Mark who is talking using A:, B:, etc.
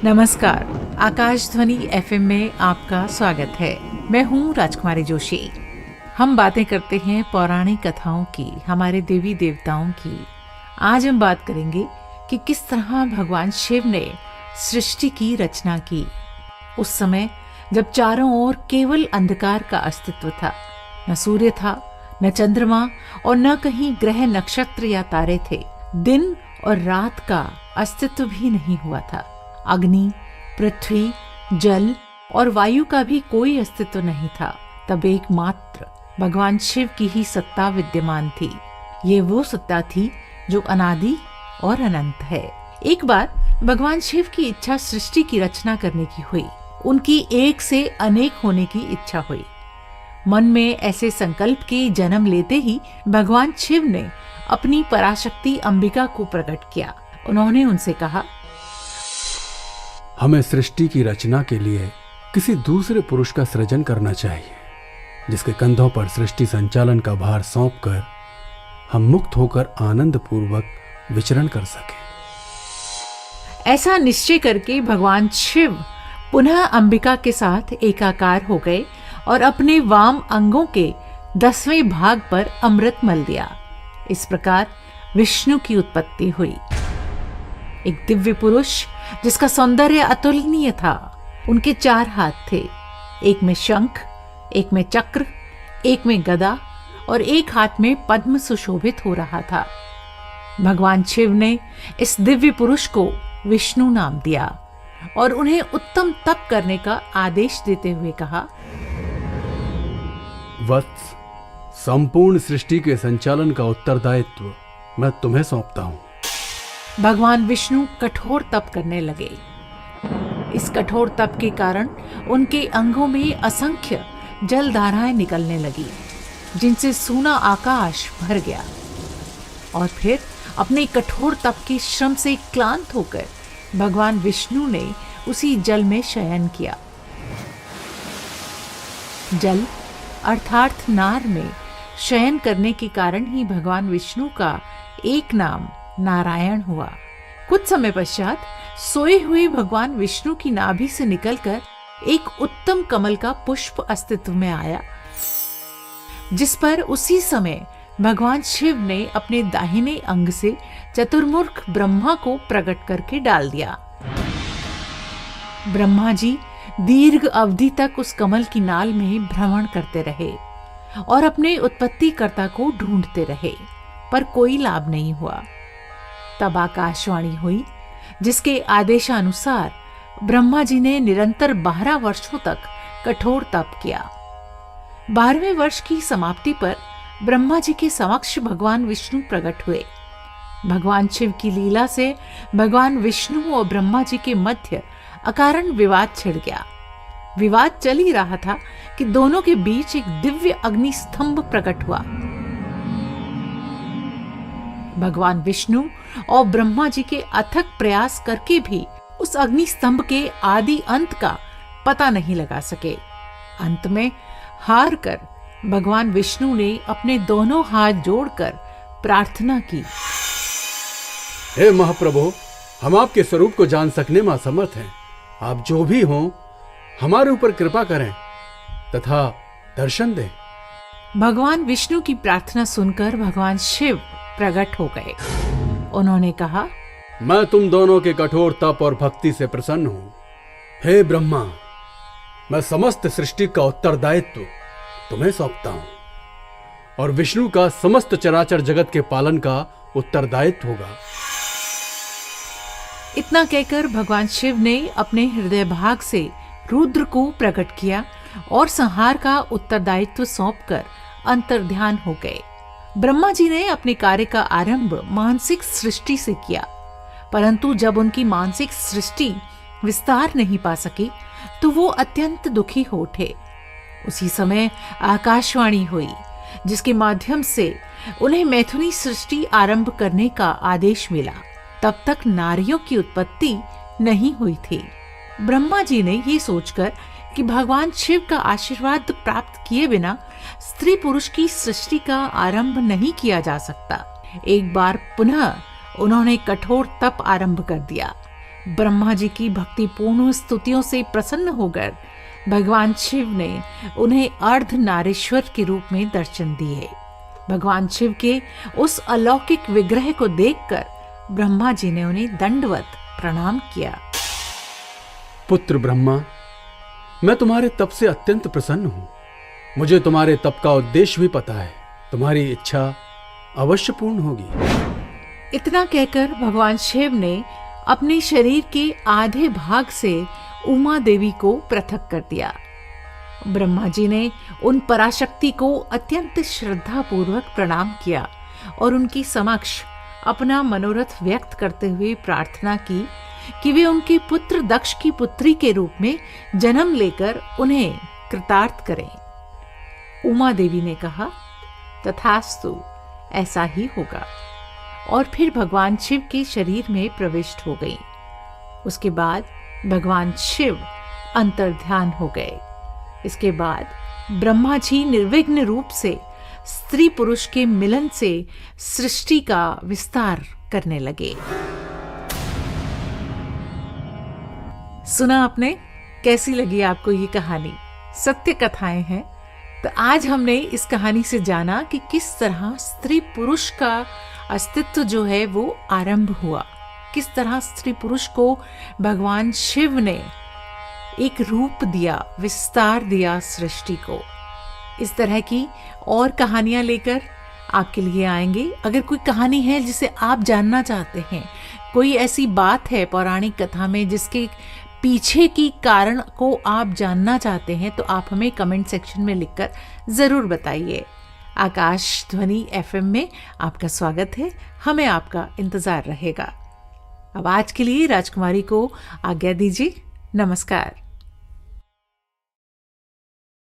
A: नमस्कार, आकाशध्वनि एफएम में आपका स्वागत है। मैं हूँ राजकुमारी जोशी। हम बातें करते हैं पौराणिक कथाओं की, हमारे देवी देवताओं की। आज हम बात करेंगे कि किस तरह भगवान शिव ने सृष्टि की रचना की। उस समय जब चारों ओर केवल अंधकार का अस्तित्व था, न सूर्य था, न चंद्रमा और न कहीं ग्रह नक्षत्र या तारे थे। दिन और रात का अस्तित्व भी नहीं हुआ था। अग्नि, पृथ्वी, जल और वायु का भी कोई अस्तित्व नहीं था। तब एकमात्र भगवान शिव की ही सत्ता विद्यमान थी। ये वो सत्ता थी जो अनादि और अनंत है। एक बार भगवान शिव की इच्छा सृष्टि की रचना करने की हुई। उनकी एक से अनेक होने की इच्छा हुई। मन में ऐसे संकल्प के जन्म लेते ही भगवान शिव ने अपनी पराशक्ति अंबिका को प्रकट किया। उन्होंने उनसे कहा,
B: हमें सृष्टि की रचना के लिए किसी दूसरे पुरुष का सृजन करना चाहिए, जिसके कंधों पर सृष्टि संचालन का भार सौंपकर हम मुक्त होकर आनंद पूर्वक विचरण कर सकें।
A: ऐसा निश्चय करके भगवान शिव पुनः अंबिका के साथ एकाकार हो गए और अपने वाम अंगों के 10वें भाग पर अमृत मल दिया। इस प्रकार विष्णु की उत्पत्ति हुई। एक दिव्य पुरुष जिसका सौंदर्य अतुलनीय था। उनके 4 हाथ थे, एक में शंख, एक में चक्र, एक में गदा और एक हाथ में पद्म सुशोभित हो रहा था। भगवान शिव ने इस दिव्य पुरुष को विष्णु नाम दिया और उन्हें उत्तम तप करने का आदेश देते हुए कहा,
B: वत्स, संपूर्ण सृष्टि के संचालन का उत्तरदायित्व मैं तुम्हें सौंपता हूं।
A: भगवान विष्णु कठोर तप करने लगे। इस कठोर तप के कारण उनके अंगों में असंख्य जल धाराएं निकलने लगी, जिनसे सूना आकाश भर गया। और फिर अपने कठोर तप के श्रम से क्लांत होकर भगवान विष्णु ने उसी जल में शयन किया। जल अर्थात नार में शयन करने के कारण ही भगवान विष्णु का एक नाम नारायण हुआ। कुछ समय पश्चात सोए हुए भगवान विष्णु की नाभि से निकलकर एक उत्तम कमल का पुष्प अस्तित्व में आया, जिस पर उसी समय भगवान शिव ने अपने दाहिने अंग से चतुर्मुख ब्रह्मा को प्रकट करके डाल दिया। ब्रह्मा जी दीर्घ अवधि तक उस कमल की नाल में भ्रमण करते रहे और अपने उत्पत्तिकर्ता को ढूंढते रहे, पर कोई लाभ नहीं हुआ। तब आकाशवाणी हुई, जिसके आदेशानुसार ब्रह्मा जी ने निरंतर 12 वर्षों तक कठोर तप किया। 12वें वर्ष की समाप्ति पर ब्रह्मा जी के समक्ष भगवान विष्णु प्रकट हुए। भगवान शिव की लीला से भगवान विष्णु और ब्रह्मा जी के मध्य अकारण विवाद छिड़ गया। विवाद चल ही रहा था कि दोनों के बीच एक दिव्य अग्नि स्तंभ प्रकट हुआ। भगवान विष्णु और ब्रह्मा जी के अथक प्रयास करके भी उस अग्नि स्तंभ के आदि अंत का पता नहीं लगा सके। अंत में हार कर भगवान विष्णु ने अपने दोनों हाथ जोड़कर प्रार्थना की,
B: हे महाप्रभु, हम आपके स्वरूप को जान सकने में असमर्थ हैं। आप जो भी हों, हमारे ऊपर कृपा करें तथा दर्शन दें।
A: भगवान विष्णु की प्रार्थना सुनकर भगवान शिव प्रकट हो गए। उन्होंने कहा,
B: मैं तुम दोनों के कठोर तप और भक्ति से प्रसन्न हूं। हे ब्रह्मा, मैं समस्त सृष्टि का उत्तरदायित्व तुम्हें सौंपता हूं और विष्णु का समस्त चराचर जगत के पालन का उत्तरदायित्व होगा।
A: इतना कहकर भगवान शिव ने अपने हृदय भाग से रुद्र को प्रकट किया और संहार का उत्तरदायित्व सौंपकर अंतर्ध्यान हो गए। ब्रह्मा जी ने अपने कार्य का आरंभ मानसिक सृष्टि से किया, परंतु जब उनकी मानसिक सृष्टि विस्तार नहीं पा सकी तो वो अत्यंत दुखी हो उठे। उसी समय आकाशवाणी हुई, जिसके माध्यम से उन्हें मैथुनी सृष्टि आरंभ करने का आदेश मिला। तब तक नारियों की उत्पत्ति नहीं हुई थी। ब्रह्मा जी ने ये सोचकर कि भगवान शिव का आशीर्वाद प्राप्त किए बिना स्त्री पुरुष की सृष्टि का आरंभ नहीं किया जा सकता, एक बार पुनः उन्होंने कठोर तप आरंभ कर दिया। ब्रह्मा जी की भक्तिपूर्ण स्तुतियों से प्रसन्न होकर भगवान शिव ने उन्हें अर्धनारीश्वर के रूप में दर्शन दिए। भगवान शिव के उस अलौकिक विग्रह को देखकर ब्रह्मा जी ने उन्हें दंडवत प्रणाम किया।
B: पुत्र ब्रह्मा, मैं तुम्हारे तप से अत्यंत प्रसन्न हूं। मुझे तुम्हारे तप का उद्देश्य भी पता है। तुम्हारी इच्छा अवश्य पूर्ण होगी।
A: इतना कहकर भगवान शिव ने अपने शरीर के आधे भाग से उमा देवी को पृथक कर दिया। ब्रह्मा जी ने उन पराशक्ति को अत्यंत श्रद्धा पूर्वक प्रणाम किया और उनकी समक्ष अपना मनोरथ व्यक्त करते हुए प्रार्थना की कि वे उनके पुत्र दक्ष की पुत्री के रूप में जन्म लेकर उन्हें कृतार्थ करें। उमा देवी ने कहा, तथास्तु, ऐसा ही होगा, और फिर भगवान शिव के शरीर में प्रविष्ट हो गई। उसके बाद भगवान शिव अंतर्ध्यान हो गए। इसके बाद ब्रह्मा जी निर्विघ्न रूप से स्त्री पुरुष के मिलन से सृष्टि का विस्तार करने लगे। सुना आपने? कैसी लगी आपको ये कहानी? सत्य कथाएं हैं। तो आज हमने इस कहानी से जाना कि किस तरह स्त्री पुरुष का अस्तित्व जो है वो आरंभ हुआ, किस तरह स्त्री पुरुष को भगवान शिव ने एक रूप दिया, विस्तार दिया सृष्टि को। इस तरह की और कहानियां लेकर आपके लिए आएंगे। अगर कोई कहानी है जिसे आप जानना चाहते हैं, कोई ऐसी बात है पौराणिक कथा में जिसके पीछे की कारण को आप जानना चाहते हैं, तो आप हमें कमेंट सेक्शन में लिखकर जरूर बताइए। आकाश ध्वनि FM में आपका स्वागत है। हमें आपका इंतजार रहेगा। अब आज के लिए राजकुमारी को आज्ञा दीजिए। नमस्कार।